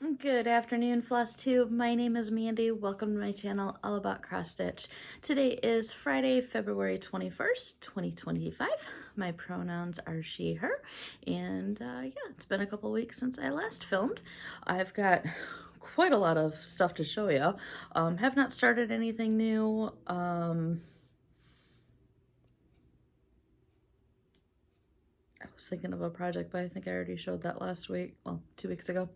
Good afternoon, Flosstube. My name is Mandy. Welcome to my channel, all about cross stitch. Today is Friday, February 21st, 2025. My pronouns are she, her, and yeah, it's been a couple weeks since I last filmed. I've got quite a lot of stuff to show you. Have not started anything new. I was thinking of a project, but I think I already showed that last week, well, 2 weeks ago.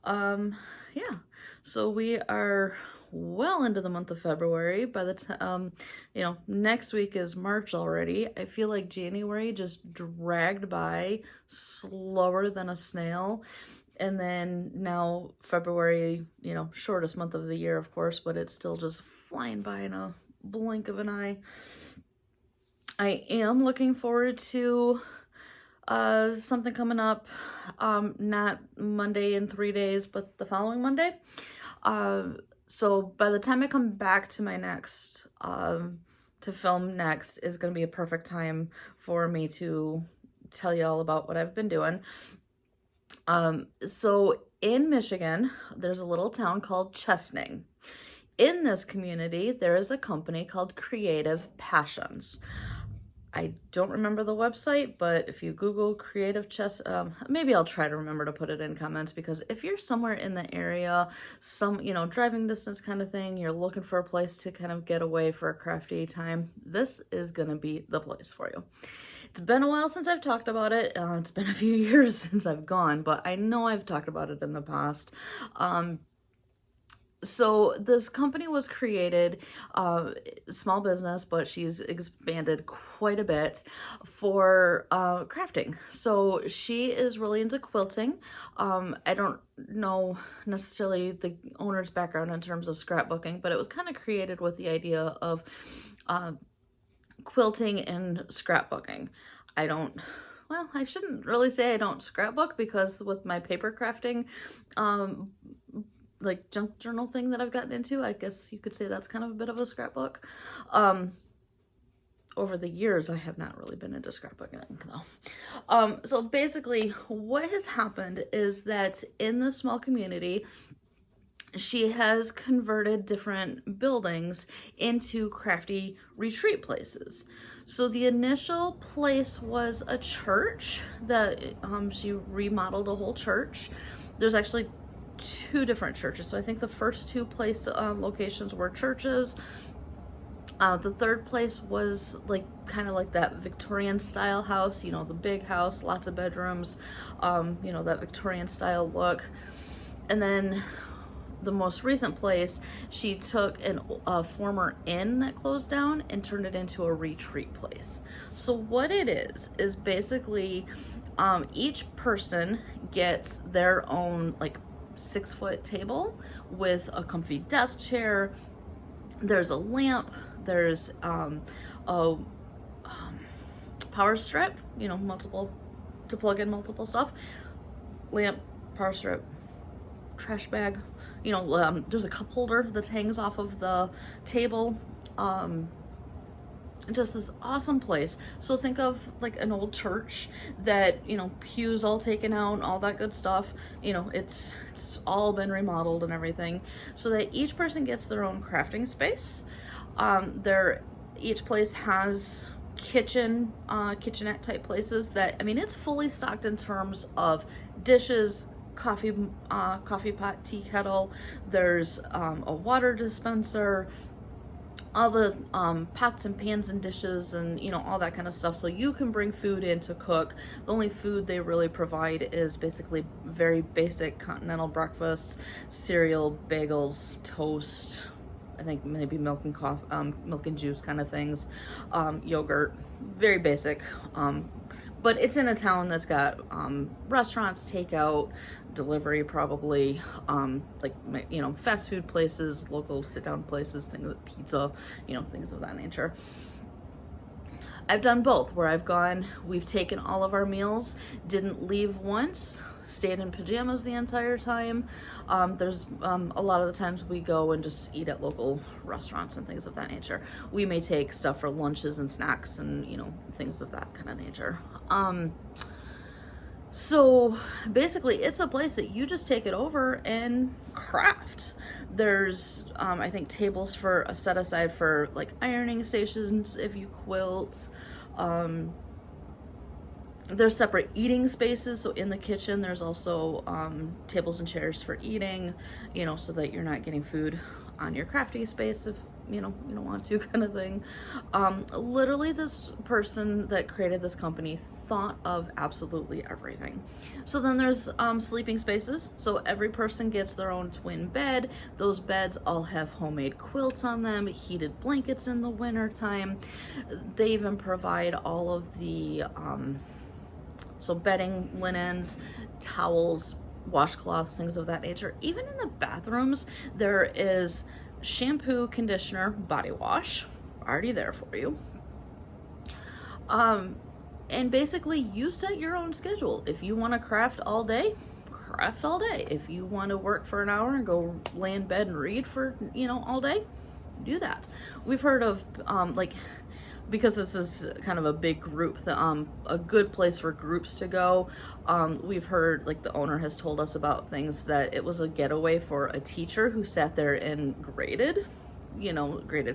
Yeah, so we are well into the month of February. By the time, next week is March already. I feel like January just dragged by slower than a snail. And then now February, shortest month of the year, of course, but it's still just flying by in a blink of an eye. I am looking forward to something coming up, not Monday in 3 days, but the following Monday. So by the time I come back to my next, to film next is going to be a perfect time for me to tell you all about what I've been doing. So in Michigan, there's a little town called Chesaning. In this community, there is a company called Creative Passions. I don't remember the website, but if you Google Creative maybe I'll try to remember to put it in comments, because if you're somewhere in the area, driving distance kind of thing, you're looking for a place to kind of get away for a crafty time, this is going to be the place for you. It's been a while since I've talked about it. It's been a few years since I've gone, but I know I've talked about it in the past. So this company was created, small business, but she's expanded quite a bit for crafting. So she is really into quilting. I don't know necessarily the owner's background in terms of scrapbooking, but it was kind of created with the idea of quilting and scrapbooking. I shouldn't really say I don't scrapbook, because with my paper crafting, like junk journal thing that I've gotten into, I guess you could say that's kind of a bit of a scrapbook. Over the years, I have not really been into scrapbooking though. So basically what has happened is that in the small community, she has converted different buildings into crafty retreat places. So the initial place was a church that she remodeled a whole church. There's actually 2 different churches. So I think the first 2 locations were churches. The third place was kind of like that Victorian style house, the big house, lots of bedrooms, that Victorian style look. And then the most recent place, she took a former inn that closed down and turned it into a retreat place. So what it is basically each person gets their own 6-foot table with a comfy desk chair. There's a lamp. There's a power strip, multiple to plug in multiple stuff. Lamp, power strip, trash bag. There's a cup holder that hangs off of the table. Just this awesome place. So think of like an old church that, pews all taken out, all that good stuff. It's all been remodeled and everything, so that each person gets their own crafting space. Each place has kitchenette type places that, it's fully stocked in terms of dishes, coffee pot, tea kettle. There's a water dispenser, all the pots and pans and dishes and all that kind of stuff, so you can bring food in to cook. The only food they really provide is basically very basic continental breakfasts: cereal, bagels, toast, I think maybe milk and coffee, milk and juice kind of things, yogurt, very basic. But it's in a town that's got restaurants, takeout, delivery probably, fast food places, local sit-down places, things like pizza, things of that nature. I've done both, where I've gone, we've taken all of our meals, didn't leave once, stayed in pajamas the entire time. There's a lot of the times we go and just eat at local restaurants and things of that nature. We may take stuff for lunches and snacks and things of that kind of nature. So basically, it's a place that you just take it over and craft. There's, I think, tables for set aside for like ironing stations if you quilt. Um, there's separate eating spaces. So in the kitchen, there's also tables and chairs for eating, so that you're not getting food on your crafting space if you don't want to, kind of thing. Literally, this person that created this company thought of absolutely everything. So then there's sleeping spaces. So every person gets their own twin bed. Those beds all have homemade quilts on them, heated blankets in the winter time. They even provide all of the so bedding, linens, towels, washcloths, things of that nature. Even in the bathrooms, there is shampoo, conditioner, body wash already there for you. And basically you set your own schedule. If you want to craft all day, craft all day. If you want to work for an hour and go lay in bed and read for, all day, do that. We've heard of because this is kind of a big group, a good place for groups to go. We've heard, like, the owner has told us about things that it was a getaway for a teacher who sat there and graded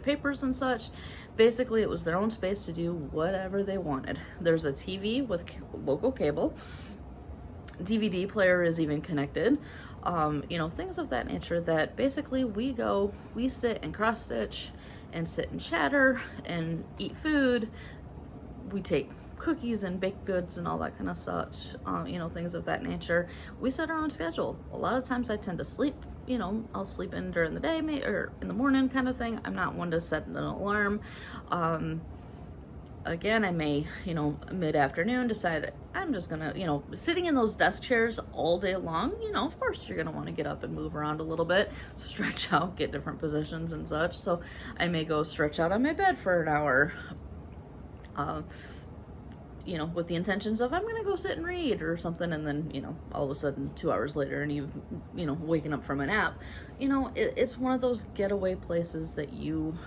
papers and such. Basically, it was their own space to do whatever they wanted. There's a TV with local cable. DVD player is even connected. Things of that nature that basically we sit and cross stitch and sit and chatter and eat food. We take cookies and baked goods and all that kind of such, things of that nature. We set our own schedule. A lot of times I tend to sleep, I'll sleep in during the day or in the morning kind of thing. I'm not one to set an alarm. Again, I may, mid-afternoon decide I'm just gonna, sitting in those desk chairs all day long, of course you're gonna want to get up and move around a little bit, stretch out, get different positions and such. So I may go stretch out on my bed for an hour, with the intentions of I'm gonna go sit and read or something, and then, all of a sudden 2 hours later and you've, waking up from a nap. It's one of those getaway places that you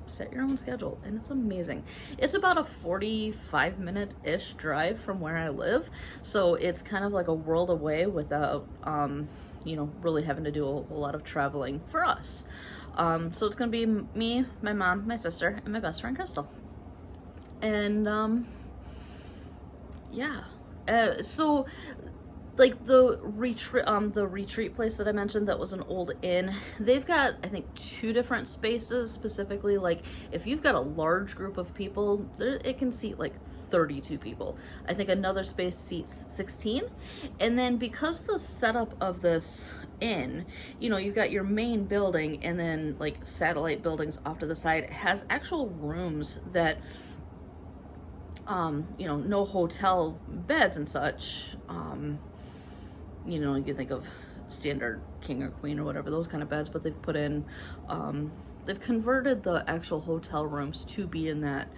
set your own schedule, and it's amazing. It's about a 45-minute-ish drive from where I live, so it's kind of like a world away without really having to do a whole lot of traveling for us. So it's gonna be me, my mom, my sister, and my best friend Crystal. And yeah, so like the retreat place that I mentioned that was an old inn, they've got, I think, 2 different spaces specifically. Like if you've got a large group of people, it can seat like 32 people. I think another space seats 16. And then because the setup of this inn, you've got your main building and then like satellite buildings off to the side, it has actual rooms that no hotel beds and such. You think of standard king or queen or whatever, those kind of beds, but they've put in, they've converted the actual hotel rooms to be in that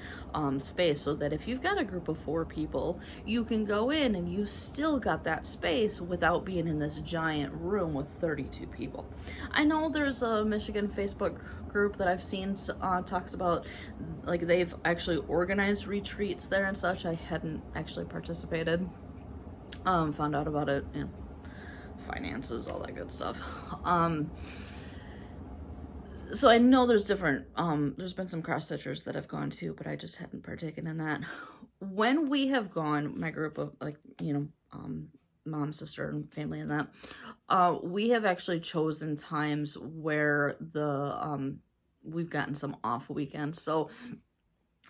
space, so that if you've got a group of 4 people, you can go in and you still got that space without being in this giant room with 32 people. I know there's a Michigan Facebook group that I've seen talks about, like, they've actually organized retreats there and such. I hadn't actually participated. Found out about it, finances, all that good stuff. So I know there's different, there's been some cross stitchers that have gone too, but I just hadn't partaken in that. When we have gone, my group of mom, sister, and family and that, we have actually chosen times where we've gotten some off weekends. So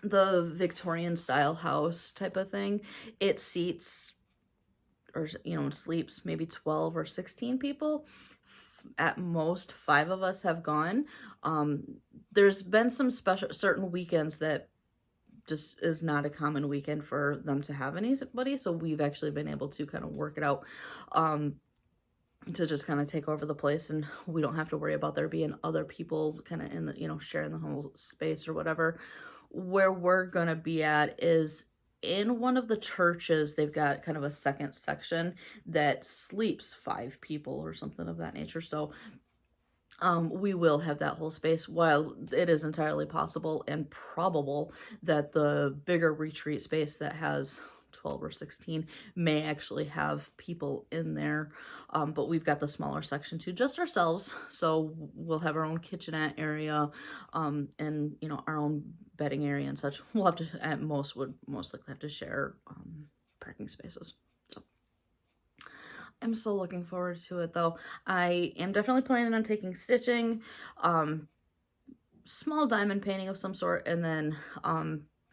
the Victorian style house type of thing, it seats, or sleeps maybe 12 or 16 people. At most 5 of us have gone. There's been some certain weekends that just is not a common weekend for them to have anybody, so we've actually been able to kind of work it out, to just kind of take over the place, and we don't have to worry about there being other people kind of in the sharing the whole space or whatever. Where we're gonna be at is in one of the churches. They've got kind of a second section that sleeps 5 people or something of that nature. So we will have that whole space. While it is entirely possible and probable that the bigger retreat space that has 12 or 16 may actually have people in there, but we've got the smaller section too, just ourselves. So we'll have our own kitchenette area, and you know, our own bedding area and such. We'll have to, at most, would most likely have to share parking spaces. So I'm so looking forward to it though. I am definitely planning on taking stitching, small diamond painting of some sort, and then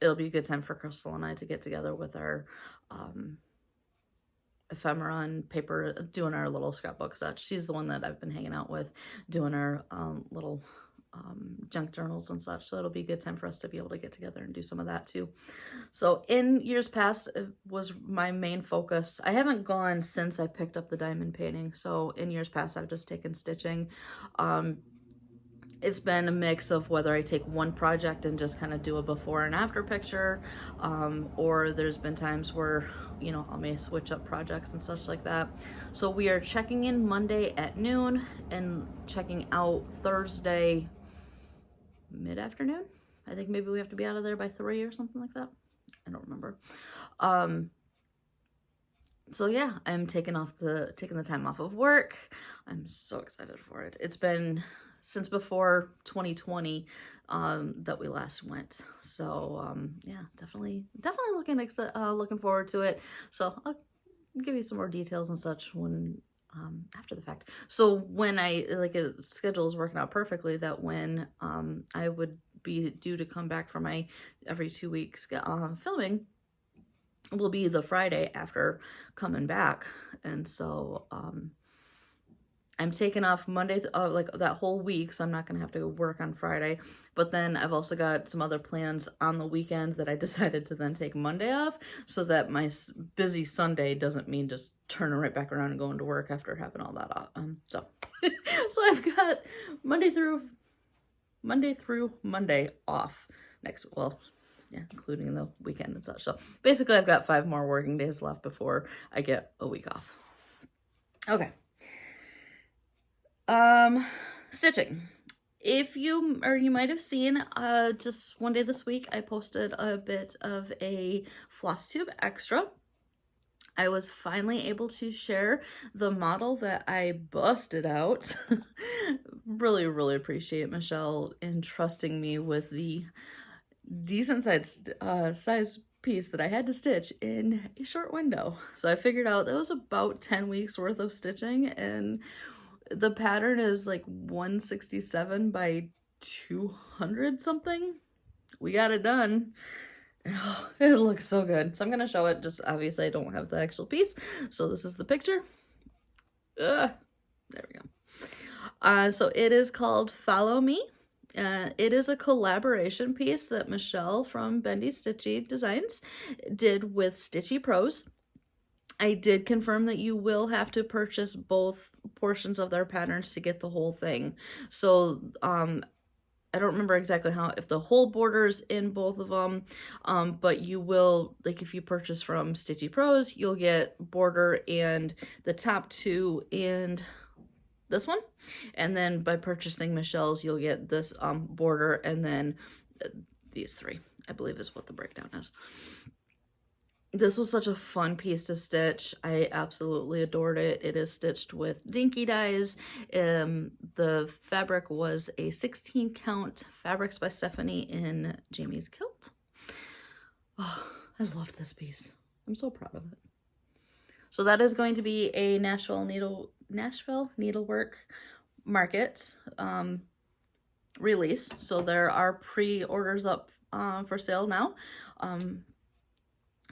it'll be a good time for Crystal and I to get together with our ephemera and paper, doing our little scrapbook such. She's the one that I've been hanging out with, doing our little junk journals and such. So it'll be a good time for us to be able to get together and do some of that too. So in years past, it was my main focus. I haven't gone since I picked up the diamond painting. So in years past, I've just taken stitching. It's been a mix of whether I take one project and just kind of do a before and after picture, or there's been times where, you know, I may switch up projects and such like that. So we are checking in Monday at noon and checking out Thursday mid-afternoon. I think maybe we have to be out of there by 3 or something like that. I don't remember. So yeah, I'm taking the time off of work. I'm so excited for it. It's been since before 2020 that we last went. So yeah, definitely looking forward to it. So I'll give you some more details and such when after the fact. So when I schedule is working out perfectly, that when I would be due to come back for my every 2 weeks filming will be the Friday after coming back. And so I'm taking off Monday, like that whole week, so I'm not going to have to work on Friday. But then I've also got some other plans on the weekend that I decided to then take Monday off, so that my busy Sunday doesn't mean just turning right back around and going to work after having all that off. So I've got Monday through Monday off next, well, yeah, including the weekend and such. So basically I've got 5 more working days left before I get a week off. Okay. Stitching. If you might have seen, just one day this week, I posted a bit of a Flosstube extra. I was finally able to share the model that I busted out. Really, really appreciate Michelle entrusting me with the decent size piece that I had to stitch in a short window. So I figured out that was about 10 weeks worth of stitching, and the pattern is like 167 by 200 something. We got it done. Oh, it looks so good. So I'm gonna show it. Just obviously I don't have the actual piece, so this is the picture. There we go. So it is called Follow Me. It is a collaboration piece that Michelle from Bendy Stitchy Designs did with Stitchy Pros. I did confirm that you will have to purchase both portions of their patterns to get the whole thing. So I don't remember exactly if the whole border's in both of them, but you will, like if you purchase from Stitchy Pros, you'll get border and the top 2 and this one. And then by purchasing Michelle's, you'll get this border and then these 3, I believe is what the breakdown is. This was such a fun piece to stitch. I absolutely adored it. It is stitched with dinky dyes. The fabric was a 16 count Fabrics by Stephanie in Jamie's Kilt. Oh, I loved this piece. I'm so proud of it. So that is going to be a Nashville Needlework Market release. So there are pre-orders up for sale now.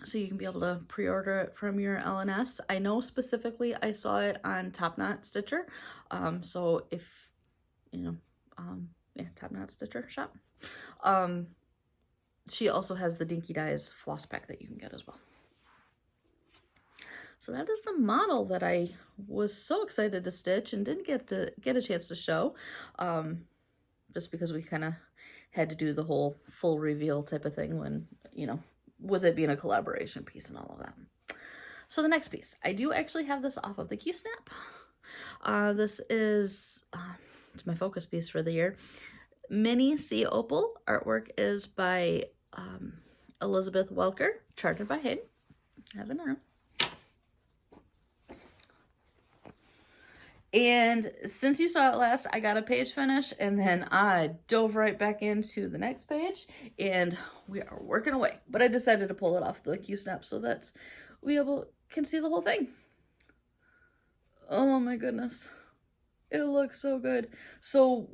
So you can be able to pre-order it from your LNS. I know specifically I saw it on Top Knot Stitcher. So if, you know, yeah, Top Knot Stitcher shop. She also has the Dinky Dyes floss pack that you can get as well. So that is the model that I was so excited to stitch and didn't get a chance to show, just because we kind of had to do the whole full reveal type of thing when, you know, with it being a collaboration piece and all of that. So the next piece, I do actually have this off of the Q-Snap. This is, it's my focus piece for the year. Mini Sea Opal. Artwork is by Elizabeth Welker, charted by Hayden. Heaven and Earth. And since you saw it last, I got a page finish, and then I dove right back into the next page, and we are working away. But I decided to pull it off the Q-snap so that we can see the whole thing. Oh my goodness. It looks so good. So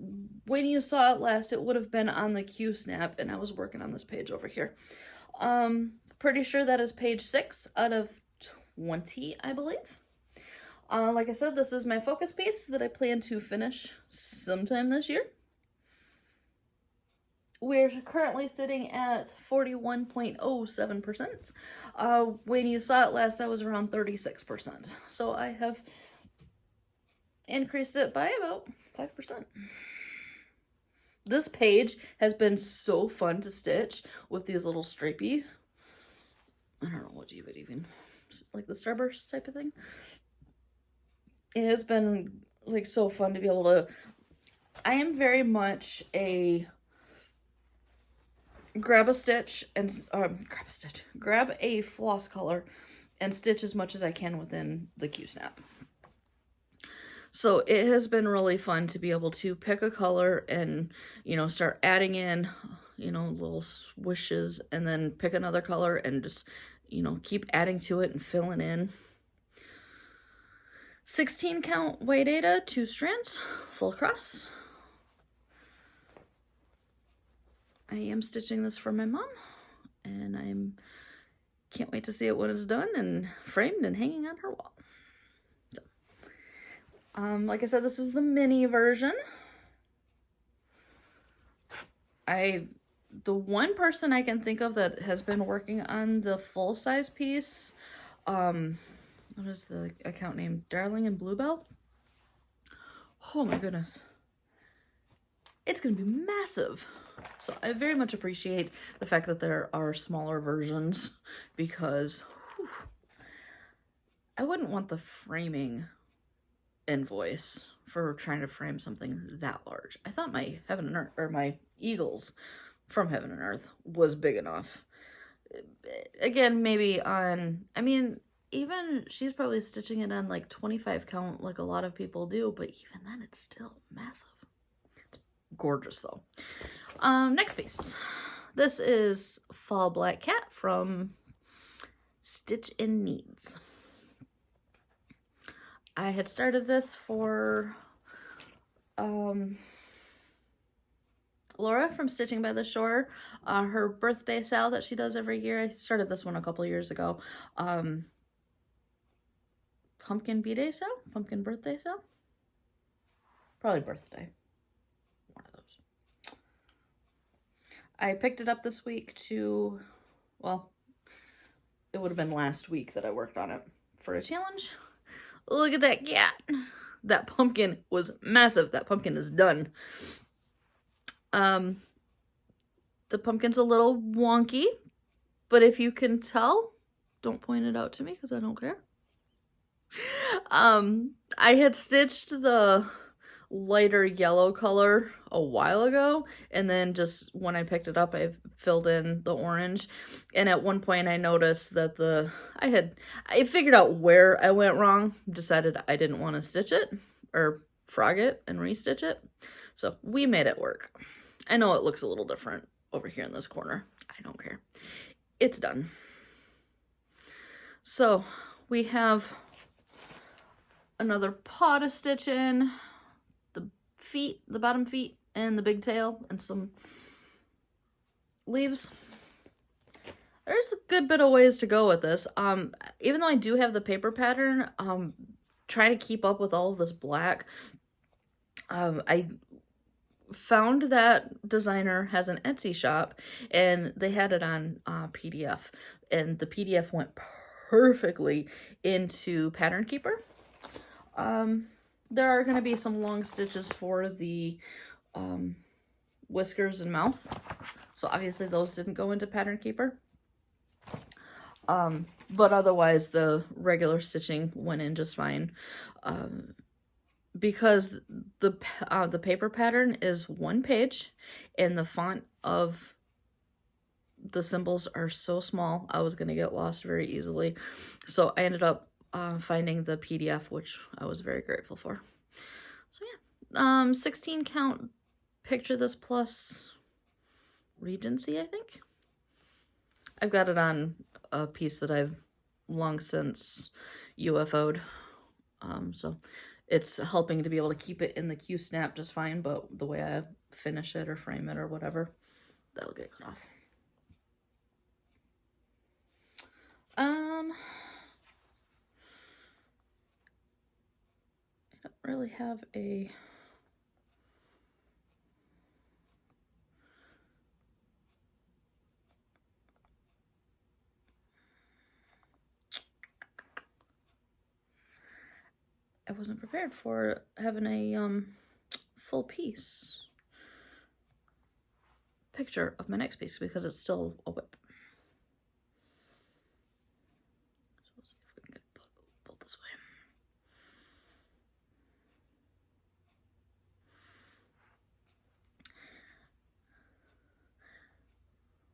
when you saw it last, it would have been on the Q-snap, and I was working on this page over here. Pretty sure that is page 6 out of 20, I believe. Like I said, this is my focus piece that I plan to finish sometime this year. We're currently sitting at 41.07%. When you saw it last, I was around 36%. So I have increased it by about 5%. This page has been so fun to stitch with these little stripey, I don't know what you would even, like the starburst type of thing. It has been like so fun to be able to, I am very much a grab a floss color and stitch as much as I can within the Q-snap. So it has been really fun to be able to pick a color and, you know, start adding in, you know, little swishes, and then pick another color and just, you know, keep adding to it and filling in. 16 count white Ada, 2 strands, full across. I am stitching this for my mom, and can't wait to see it when it's done and framed and hanging on her wall. So, like I said, this is the mini version. The one person I can think of that has been working on the full size piece, what is the account name? Darling and Bluebell? Oh my goodness. It's gonna be massive. So I very much appreciate the fact that there are smaller versions, because I wouldn't want the framing invoice for trying to frame something that large. I thought my Heaven and Earth, or my Eagles from Heaven and Earth, was big enough. Again, maybe on, I mean, even she's probably stitching it on like 25 count like a lot of people do, but even then it's still massive. It's gorgeous though. Next piece. This is Fall Black Cat from Stitch in Needs. I had started this for Laura from Stitching by the Shore, her birthday sale that she does every year. I started this one a couple years ago. Pumpkin B-Day sale? Pumpkin birthday sale? Probably birthday. One of those. I picked it up this week to, well, it would have been last week that I worked on it for a challenge. Look at that cat. That pumpkin was massive. That pumpkin is done. The pumpkin's a little wonky, but if you can tell, don't point it out to me because I don't care. I had stitched the lighter yellow color a while ago, and then just when I picked it up, I filled in the orange. And at one point I noticed that I figured out where I went wrong, decided I didn't want to stitch it or frog it and restitch it. So we made it work. I know it looks a little different over here in this corner. I don't care. It's done. So we have another paw to stitch in, the feet, the bottom feet, and the big tail, and some leaves. There's a good bit of ways to go with this. Even though I do have the paper pattern, trying to keep up with all of this black, I found that designer has an Etsy shop, and they had it on PDF, and the PDF went perfectly into Pattern Keeper. There are going to be some long stitches for the whiskers and mouth, so obviously those didn't go into Pattern Keeper. But otherwise the regular stitching went in just fine. Because the paper pattern is one page, and the font of the symbols are so small, I was going to get lost very easily. So I ended up finding the PDF, which I was very grateful for. So yeah, 16 count Picture This Plus Regency, I think. I've got it on a piece that I've long since UFO'd. So it's helping to be able to keep it in the Q-snap just fine, but the way I finish it or frame it or whatever, that'll get cut off. I don't really have a... I wasn't prepared for having a full piece picture of my next piece because it's still a whip. So we'll see if we can get it pulled this way.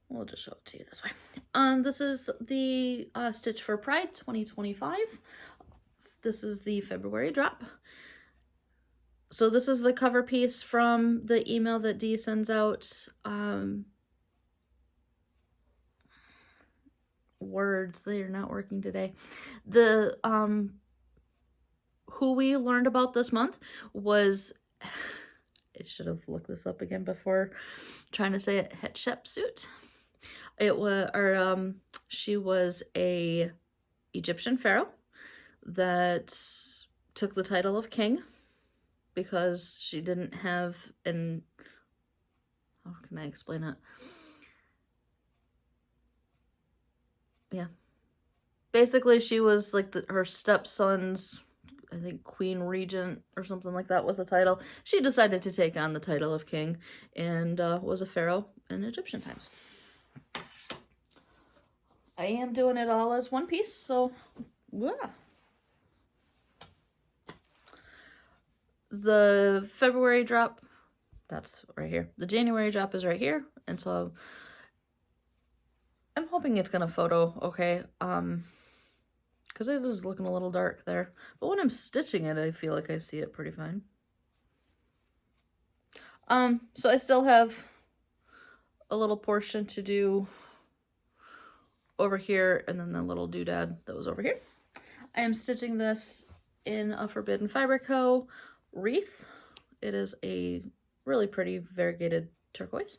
We'll just show it to you this way. This is the Stitch for Pride 2025. This is the February drop. So this is the cover piece from the email that Dee sends out. Words, they are not working today. The who we learned about this month was, I should have looked this up again before trying to say it, Hatshepsut. It was, or she was a Egyptian pharaoh that took the title of king because she didn't have an, how can I explain it? Yeah. Basically, she was like her stepson's, I think, queen regent or something like that was the title. She decided to take on the title of king and was a pharaoh in Egyptian times. I am doing it all as one piece, so yeah. The February drop, that's right here. The January drop is right here, and so I'm hoping it's gonna photo okay, because it is looking a little dark there. But when I'm stitching it, I feel like I see it pretty fine. So I still have a little portion to do over here, and then the little doodad that was over here. I am stitching this in a Forbidden Fiber Co. wreath. It is a really pretty variegated turquoise.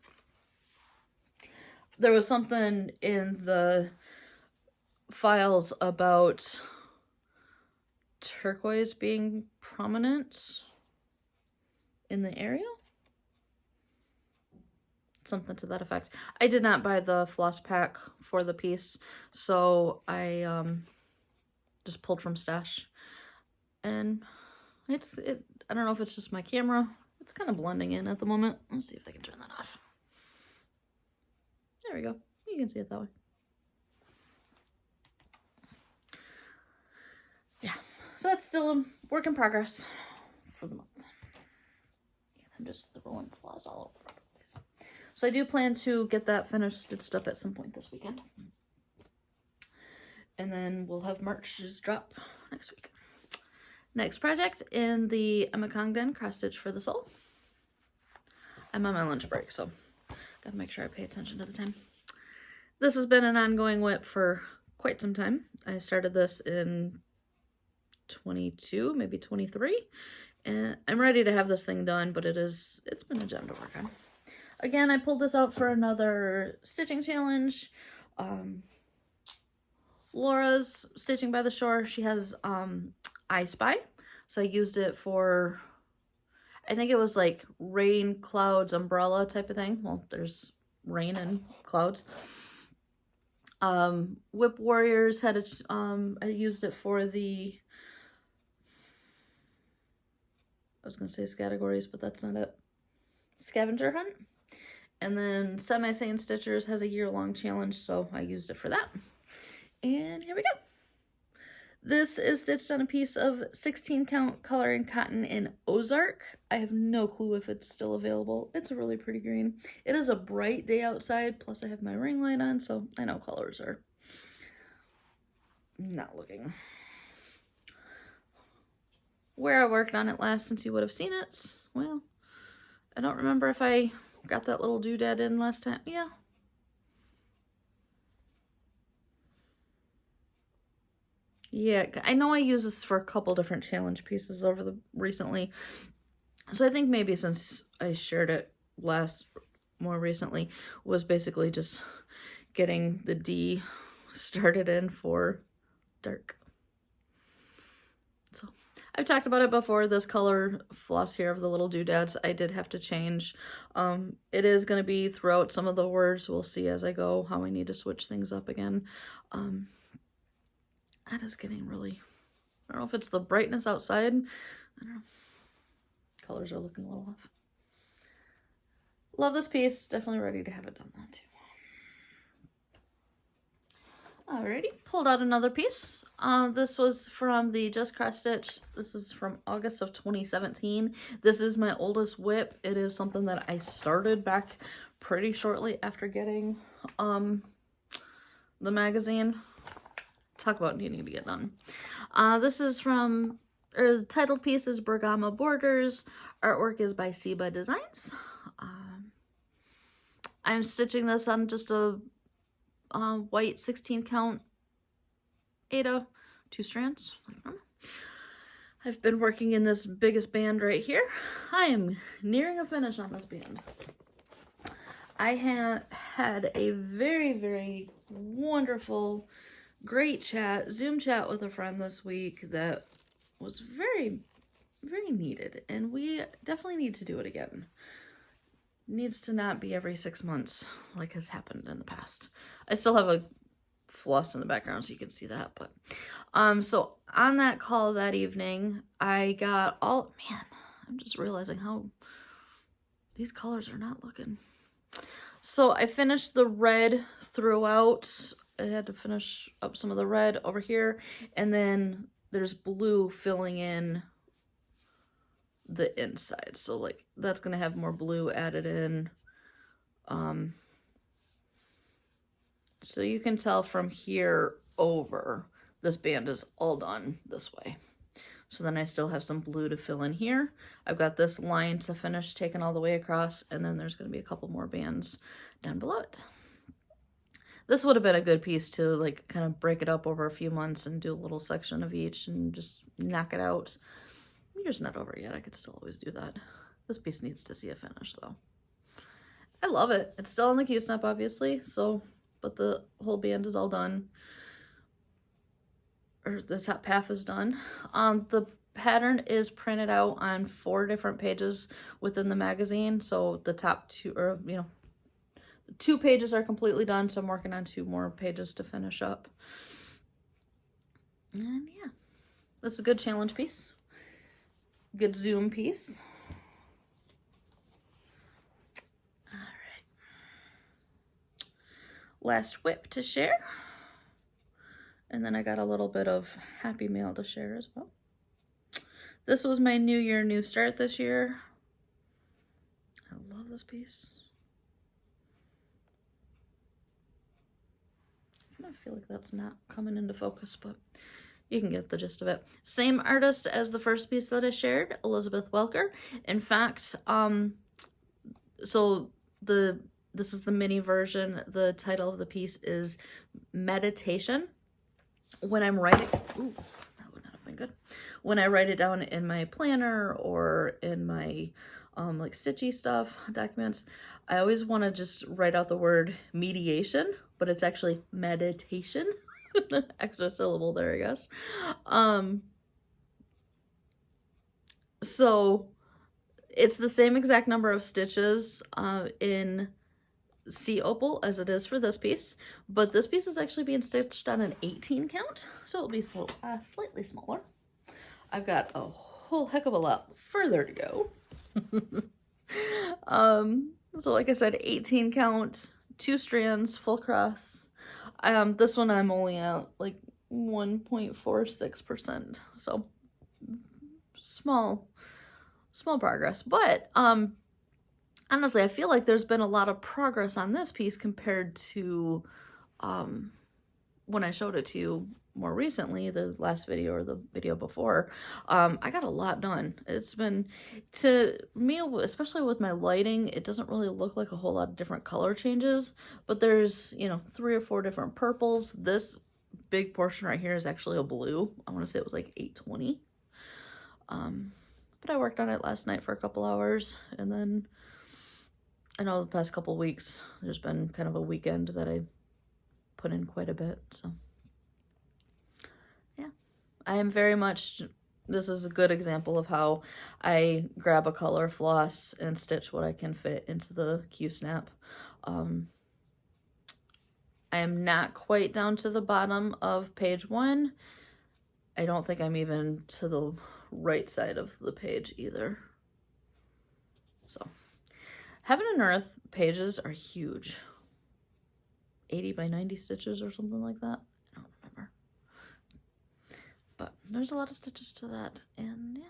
There was something in the files about turquoise being prominent in the area. Something to that effect. I did not buy the floss pack for the piece, so I just pulled from stash. And I don't know if it's just my camera. It's kind of blending in at the moment. Let's see if I can turn that off. There we go. You can see it that way. Yeah, so that's still a work in progress for the month. I'm just throwing flaws all over the place. So I do plan to get that finished stitched up at some point this weekend. And then we'll have March's drop next week. Next project in the Emma Congdon Cross Stitch for the Soul. I'm on my lunch break, so gotta make sure I pay attention to the time. This has been an ongoing whip for quite some time. I started this in 22, maybe 23, and I'm ready to have this thing done, but it's been a gem to work on. Again, I pulled this out for another stitching challenge. Laura's Stitching by the Shore, she has I Spy, so I used it for, I think it was like rain, clouds, umbrella type of thing. Well, there's rain and clouds. Whip Warriors had I used it for the, I was gonna say categories, but that's not it. Scavenger hunt. And then Semi-Sane Stitchers has a year-long challenge, so I used it for that. And here we go. This is stitched on a piece of 16 count coloring cotton in Ozark. I have no clue if it's still available. It's a really pretty green. It is a bright day outside, plus I have my ring light on, so I know colors are not looking. Where I worked on it last since you would have seen it, well, I don't remember if I got that little doodad in last time. Yeah. Yeah, I know I use this for a couple different challenge pieces over the recently. So I think maybe since I shared it more recently, was basically just getting the D started in for dark. So I've talked about it before, this color floss here of the little doodads, I did have to change. It is going to be throughout some of the words. We'll see as I go how I need to switch things up again. That is getting really, I don't know if it's the brightness outside. I don't know. Colors are looking a little off. Love this piece. Definitely ready to have it done though too. Alrighty, pulled out another piece. This was from the Just Cross Stitch. This is from August of 2017. This is my oldest whip. It is something that I started back pretty shortly after getting the magazine. Talk about needing to get done. This is from, or the title piece is Bergamo Borders. Artwork is by Seba Designs. I'm stitching this on just a white 16 count Aida, 2 strands. I've been working in this biggest band right here. I am nearing a finish on this band. I had a very, very wonderful, great chat, Zoom chat with a friend this week that was very, very needed, and we definitely need to do it again. It needs to not be every 6 months like has happened in the past. I still have a floss in the background so you can see that, but so on that call that evening, I got all, man, I'm just realizing how these colors are not looking. So I finished the red throughout. I had to finish up some of the red over here, and then there's blue filling in the inside. So like that's gonna have more blue added in. So you can tell from here over, this band is all done this way. So then I still have some blue to fill in here. I've got this line to finish taken all the way across, and then there's going to be a couple more bands down below it. This would have been a good piece to like kind of break it up over a few months and do a little section of each and just knock it out. The year's not over yet. I could still always do that. This piece needs to see a finish though. I love it. It's still on the Q-snap obviously, so, but the whole band is all done. Or the top half is done. The pattern is printed out on 4 different pages within the magazine. So the top 2, or 2 pages are completely done. So I'm working on 2 more pages to finish up. And yeah, this is a good challenge piece. Good Zoom piece. All right. Last whip to share. And then I got a little bit of happy mail to share as well. This was my New Year, New Start this year. I love this piece. I feel like that's not coming into focus, but you can get the gist of it. Same artist as the first piece that I shared, Elizabeth Welker. In fact, so this is the mini version. The title of the piece is Meditation. When I'm writing, ooh, that would not have been good. When I write it down in my planner or in my like stitchy stuff documents, I always want to just write out the word mediation, but it's actually meditation. Extra syllable there, I guess. So it's the same exact number of stitches in Sea Opal as it is for this piece, but this piece is actually being stitched on an 18 count, so it'll be slightly smaller. I've got a whole heck of a lot further to go. So like I said, 18 count, 2 strands, full cross. This one I'm only at like 1.46%. So small progress. But honestly, I feel like there's been a lot of progress on this piece compared to when I showed it to you more recently, the last video or the video before. I got a lot done. It's been, to me, especially with my lighting, it doesn't really look like a whole lot of different color changes, but there's, you know, 3 or 4 different purples. This big portion right here is actually a blue. I want to say it was like 820. But I worked on it last night for a couple hours, and then I know the past couple weeks there's been kind of a weekend that I put in quite a bit, so yeah. I am very much, this is a good example of how I grab a color, floss, and stitch what I can fit into the Q-snap. I am not quite down to the bottom of page 1. I don't think I'm even to the right side of the page either. So Heaven and Earth pages are huge. 80 by 90 stitches or something like that. I don't remember. But there's a lot of stitches to that, and yeah.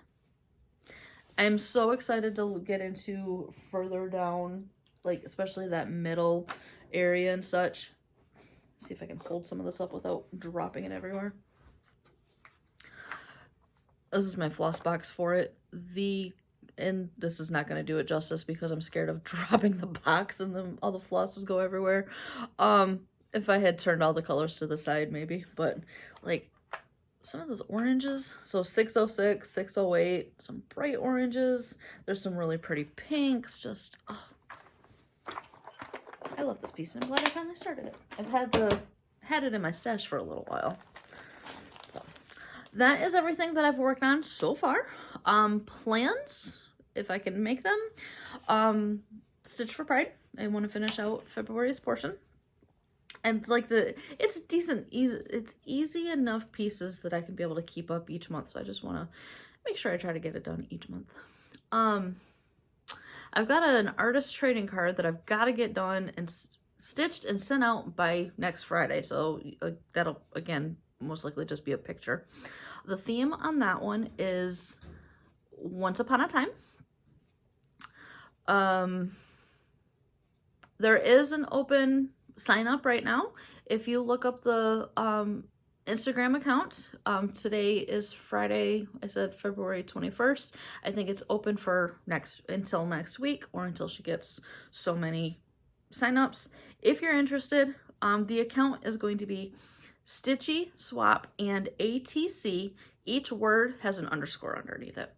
I'm so excited to get into further down, like especially that middle area and such. See if I can hold some of this up without dropping it everywhere. This is my floss box for it. And this is not going to do it justice because I'm scared of dropping the box and then all the flosses go everywhere. If I had turned all the colors to the side, maybe. But, like, some of those oranges. So 606, 608, some bright oranges. There's some really pretty pinks. Just, oh. I love this piece, and I'm glad I finally started it. I've had it in my stash for a little while. So, that is everything that I've worked on so far. Plans, if I can make them. Stitch for Pride. I want to finish out February's portion. And like it's decent, it's easy enough pieces that I can be able to keep up each month. So I just want to make sure I try to get it done each month. I've got an artist trading card that I've got to get done and stitched and sent out by next Friday. So that'll, again, most likely just be a picture. The theme on that one is Once Upon a Time. There is an open sign up right now. If you look up the Instagram account, today is Friday, I said February 21st. I think it's open for until next week, or until she gets so many signups. If you're interested, the account is going to be Stitchy Swap and ATC. Each word has an underscore underneath it.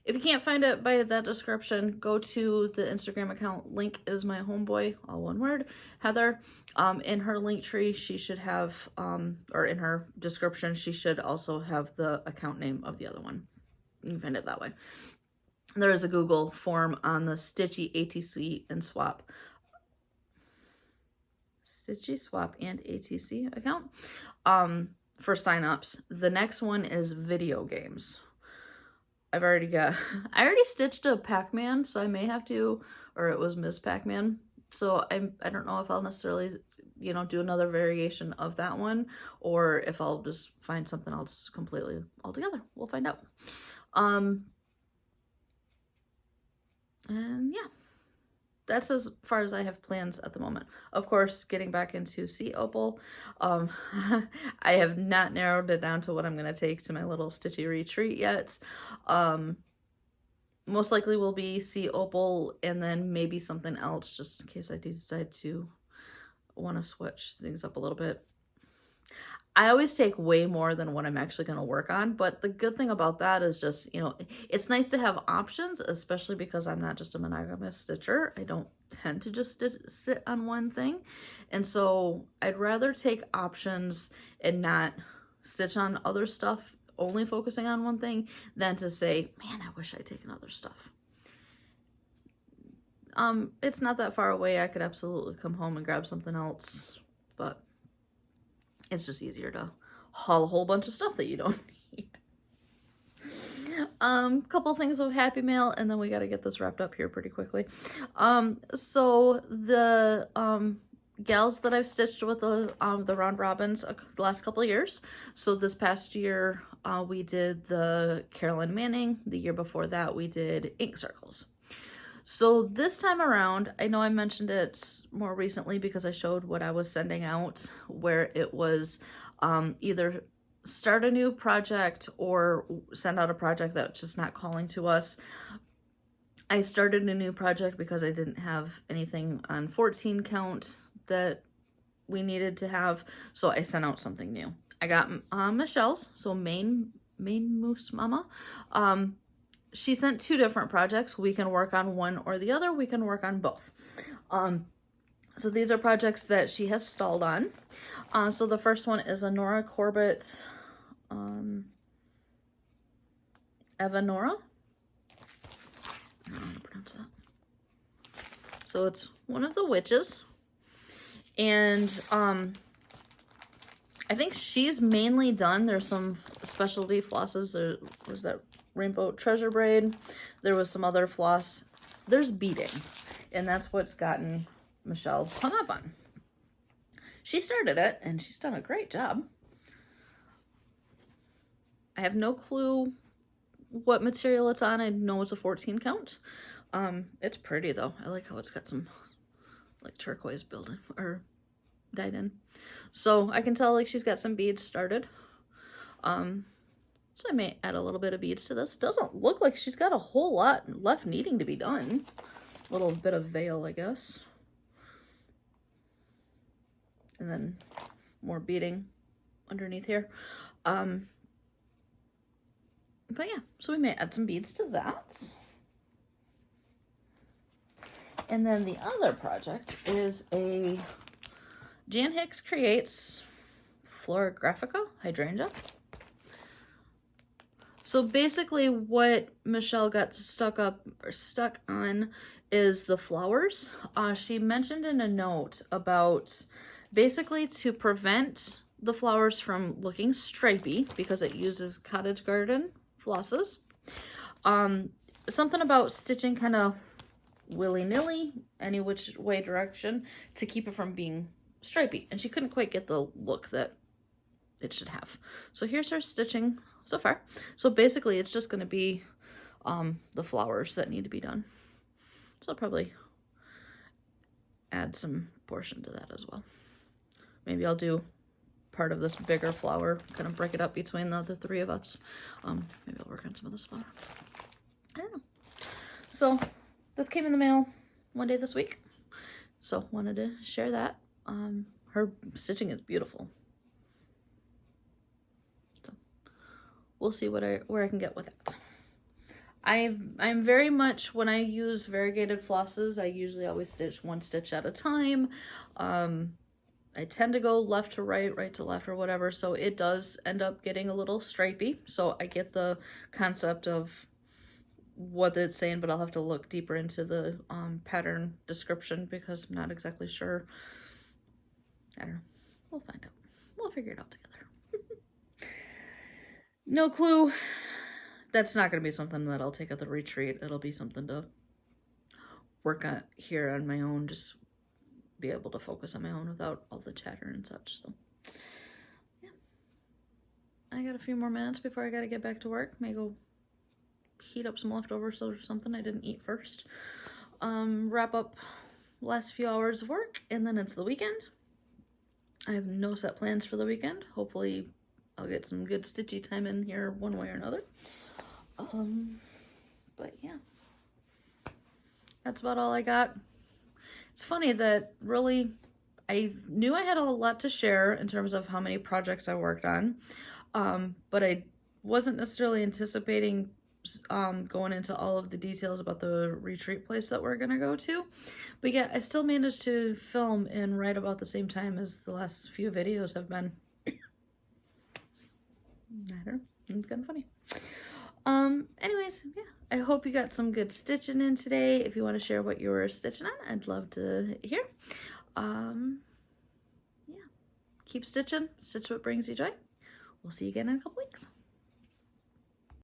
If you can't find it by that description, go to the Instagram account. Link is my homeboy, all one word, Heather. In her link tree, she should have, or in her description, she should also have the account name of the other one. You can find it that way. There is a Google form on the Stitchy ATC and Swap. Stitchy Swap and ATC account for signups. The next one is video games. I already stitched a Pac-Man, so I may have to, or it was Miss Pac-Man. So I don't know if I'll necessarily, you know, do another variation of that one, or if I'll just find something else completely altogether. We'll find out. And yeah, that's as far as I have plans at the moment. Of course, getting back into Sea Opal, I have not narrowed it down to what I'm going to take to my little Stitchy retreat yet. Most likely will be Sea Opal and then maybe something else, just in case I decide to want to switch things up a little bit. I always take way more than what I'm actually going to work on, but the good thing about that is just, you know, it's nice to have options, especially because I'm not just a monogamous stitcher. I don't tend to just sit on one thing. And so I'd rather take options and not stitch on other stuff, only focusing on one thing, than to say, man, I wish I'd taken other stuff. It's not that far away. I could absolutely come home and grab something else, but it's just easier to haul a whole bunch of stuff that you don't need. Couple things of Happy Mail, and then we got to get this wrapped up here pretty quickly. So the gals that I've stitched with the round robins the last couple of years. So this past year, we did the Carolyn Manning. The year before that, we did ink circles. So this time around, I know I mentioned it more recently because I showed what I was sending out, where it was either start a new project or send out a project that's just not calling to us. I started a new project because I didn't have anything on 14 count that we needed to have, so I sent out something new. I got Michelle's, so Maine Moose Mama. She sent 2 different projects. We can work on one or the other. We can work on both. So these are projects that she has stalled on. So the first one is a Nora Corbett Evanora. I don't know how to pronounce that. So it's one of the witches. And I think she's mainly done. There's some specialty flosses. There was that Rainbow Treasure Braid. There was some other floss. There's beading. And that's what's gotten Michelle hung up on. She started it, and she's done a great job. I have no clue what material it's on. I know it's a 14 count. It's pretty, though. I like how it's got some, like, turquoise building, or dyed in. So I can tell, like, she's got some beads started. So I may add a little bit of beads to this. It doesn't look like she's got a whole lot left needing to be done. A little bit of veil, I guess. And then more beading underneath here. But yeah, so we may add some beads to that. And then the other project is a Jan Hicks Creates Florographica Hydrangea. So basically what Michelle got stuck on is the flowers. She mentioned in a note about basically to prevent the flowers from looking stripy, because it uses Cottage Garden flosses. Something about stitching kind of willy-nilly, any which way direction, to keep it from being stripy. And she couldn't quite get the look that it should have. So here's her stitching so far. So basically it's just going to be the flowers that need to be done. So I'll probably add some portion to that as well. Maybe I'll do part of this bigger flower, kind of break it up between the 3 of us. Maybe I'll work on some of this flower. I don't know. So this came in the mail one day this week. So wanted to share that. Her stitching is beautiful. So we'll see where I can get with it. I'm very much, when I use variegated flosses, I usually always stitch 1 stitch at a time. I tend to go left to right, right to left, or whatever, so it does end up getting a little stripy. So I get the concept of what it's saying, but I'll have to look deeper into the pattern description because I'm not exactly sure. I don't know. We'll find out. We'll figure it out together. No clue. That's not going to be something that I'll take at the retreat. It'll be something to work on here on my own, just be able to focus on my own without all the chatter and such. So yeah, I got a few more minutes before I got to get back to work. May go heat up some leftovers or something I didn't eat first. Wrap up last few hours of work, and then it's the weekend. I have no set plans for the weekend. Hopefully I'll get some good stitchy time in here one way or another. But yeah, that's about all I got. It's funny that really I knew I had a lot to share in terms of how many projects I worked on, but I wasn't necessarily anticipating going into all of the details about the retreat place that we're gonna go to. But yeah, I still managed to film in right about the same time as the last few videos have been. It's kind of funny. Anyways, yeah, I hope you got some good stitching in today. If you want to share what you were stitching on, I'd love to hear. Yeah, keep stitching. Stitch what brings you joy. We'll see you again in a couple weeks.